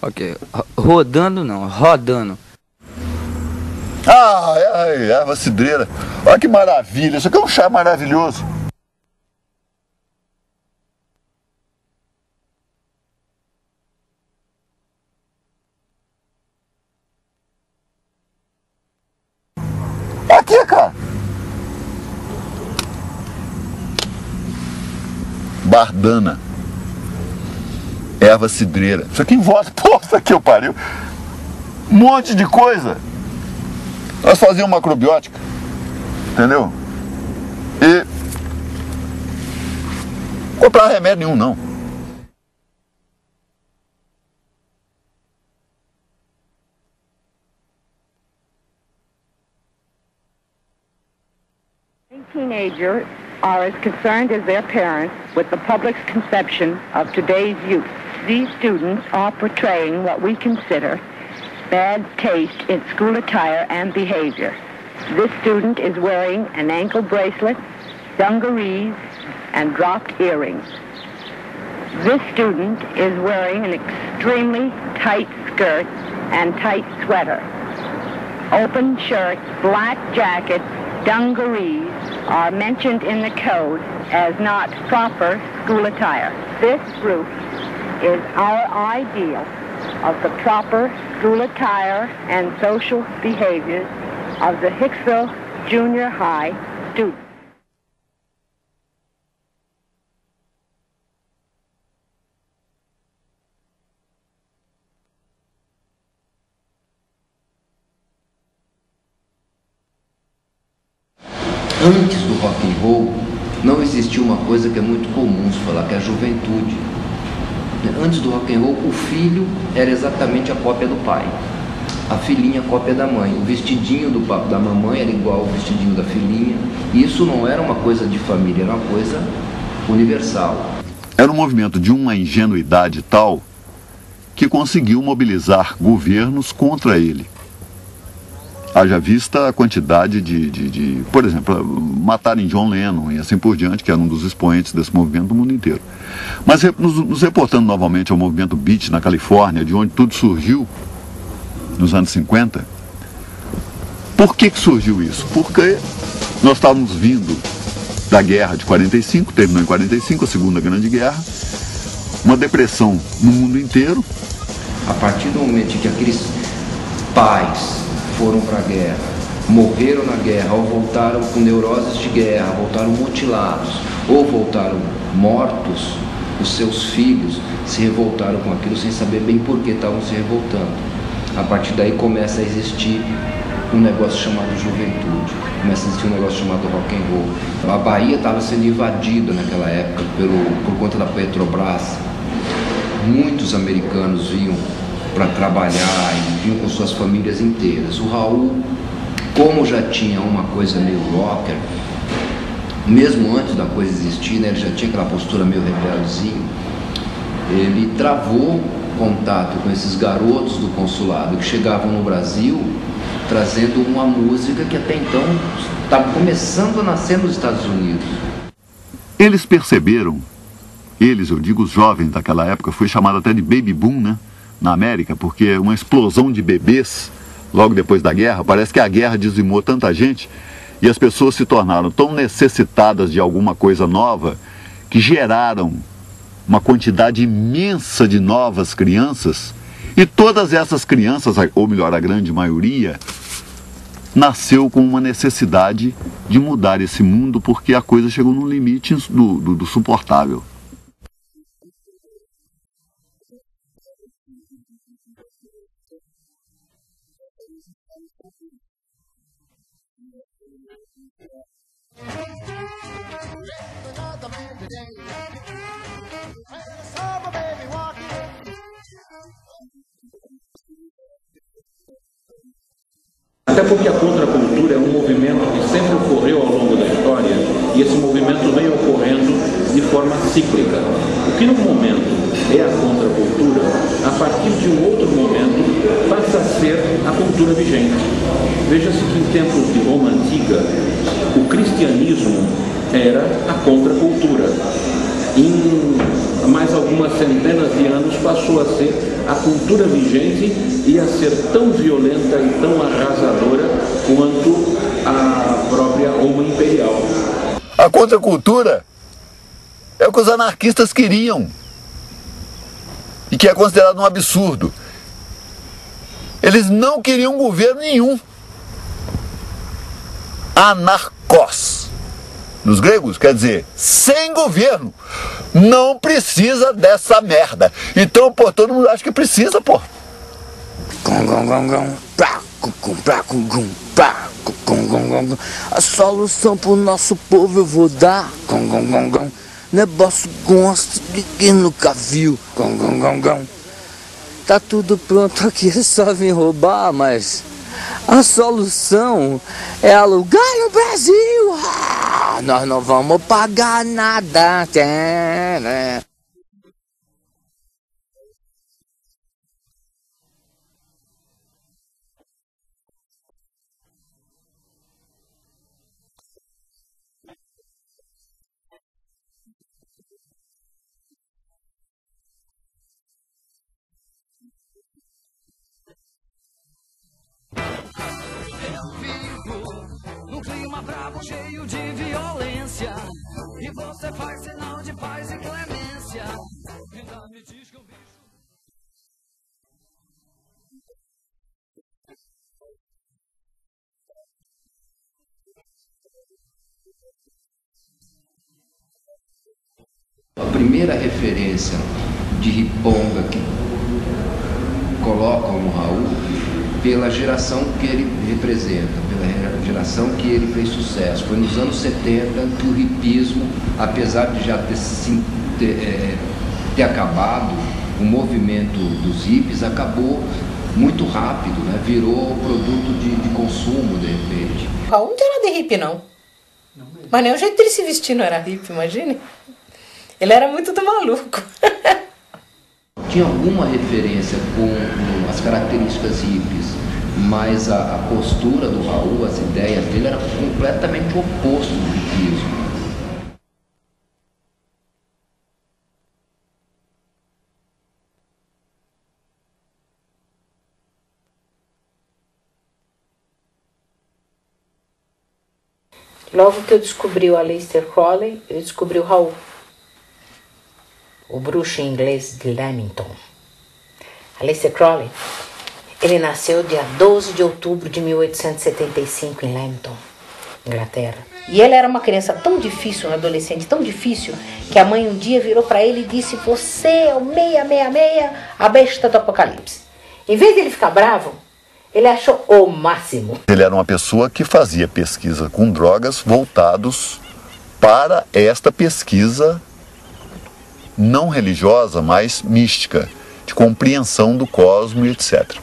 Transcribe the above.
Ok. Rodando não, rodando. Ah, é a erva cidreira. Olha que maravilha, isso aqui é um chá maravilhoso. Aqui, cara. Bardana. Erva cidreira. Isso aqui envolve, pô, isso aqui eu pariu. Um monte de coisa. Nós fazíamos macrobiótica. Entendeu? E comprar remédio nenhum, não. Teenagers are as concerned as their parents with the public's conception of today's youth. These students are portraying what we consider bad taste in school attire and behavior. This student is wearing an ankle bracelet, dungarees, and dropped earrings. This student is wearing an extremely tight skirt and tight sweater. Open shirts, black jackets, dungarees are mentioned in the code as not proper school attire. This group is our ideal of the proper school attire and social behaviors of the Hicksville Junior High students. Antes do rock and roll, não existia uma coisa que é muito comum se falar, que é a juventude. Antes do rock and roll, o filho era exatamente a cópia do pai, a filhinha a cópia da mãe. O vestidinho da mamãe era igual ao vestidinho da filhinha. E isso não era uma coisa de família, era uma coisa universal. Era um movimento de uma ingenuidade tal que conseguiu mobilizar governos contra ele. Haja vista a quantidade por exemplo, matarem John Lennon e assim por diante, que era um dos expoentes desse movimento no mundo inteiro. Mas nos reportando novamente ao movimento beat na Califórnia, de onde tudo surgiu, nos anos 50, por que surgiu isso? Porque nós estávamos vindo da guerra de 45, terminou em 45, a Segunda Grande Guerra, uma depressão no mundo inteiro. A partir do momento em que aqueles pais foram para a guerra, morreram na guerra, ou voltaram com neuroses de guerra, voltaram mutilados, ou voltaram mortos, os seus filhos se revoltaram com aquilo sem saber bem por que estavam se revoltando. A partir daí começa a existir um negócio chamado juventude, começa a existir um negócio chamado rock and roll. A Bahia estava sendo invadida naquela época por conta da Petrobras. Muitos americanos vinham para trabalhar e vinham com suas famílias inteiras. O Raul, como já tinha uma coisa meio rocker, mesmo antes da coisa existir, né, ele já tinha aquela postura meio rebeldezinho, ele travou contato com esses garotos do consulado que chegavam no Brasil trazendo uma música que até então estava começando a nascer nos Estados Unidos. Eles perceberam, eu digo os jovens daquela época, foi chamado até de baby boom, né? Na América, porque uma explosão de bebês logo depois da guerra, parece que a guerra dizimou tanta gente e as pessoas se tornaram tão necessitadas de alguma coisa nova que geraram uma quantidade imensa de novas crianças, e todas essas crianças, ou melhor, a grande maioria, nasceu com uma necessidade de mudar esse mundo, porque a coisa chegou num limite do suportável. Até porque a contracultura é um movimento que sempre ocorreu ao longo da história e esse movimento vem ocorrendo de forma cíclica. O que num momento é a contracultura, a partir de um outro momento passa a ser a cultura vigente. Veja-se que em tempos de Roma Antiga, o cristianismo era a contracultura. A mais algumas centenas de anos passou a ser a cultura vigente e a ser tão violenta e tão arrasadora quanto a própria Roma imperial. A contracultura é o que os anarquistas queriam e que é considerado um absurdo. Eles não queriam governo nenhum. Anarcos, dos gregos, quer dizer, sem governo. Não precisa dessa merda. Então, pô, todo mundo acha que precisa, pô. A solução pro nosso povo eu vou dar. Negócio gosto de quem nunca viu. Tá tudo pronto aqui, é só vir roubar, mas a solução é alugar no Brasil. Nós não vamos pagar nada. Um clima bravo, cheio de violência, e você faz sinal de paz e clemência. Ainda me diz que o bicho... A primeira referência de riponga que colocam no Raul, pela geração que ele representa, pela geração que ele fez sucesso. Foi nos anos 70 que o hipismo, apesar de já ter acabado, o movimento dos hippies acabou muito rápido, né? Virou produto de consumo, de repente. O Raul não tem nada de hippie, não. Mas nem o jeito dele se vestir não era hippie, imagine. Ele era muito do maluco. Tinha alguma referência com as características hippies, mas a postura do Raul, as ideias dele eram completamente oposto do hippismo. Logo que eu descobri o Aleister Crowley, eu descobri o Raul. O bruxo inglês de Leamington. Aleister Crowley, ele nasceu dia 12 de outubro de 1875 em Leamington, Inglaterra. E ele era uma criança tão difícil, um adolescente tão difícil, que a mãe um dia virou para ele e disse: "Você é o 666, a besta do apocalipse." Em vez de ele ficar bravo, ele achou o máximo. Ele era uma pessoa que fazia pesquisa com drogas voltados para esta pesquisa não religiosa, mas mística, de compreensão do cosmos e etc.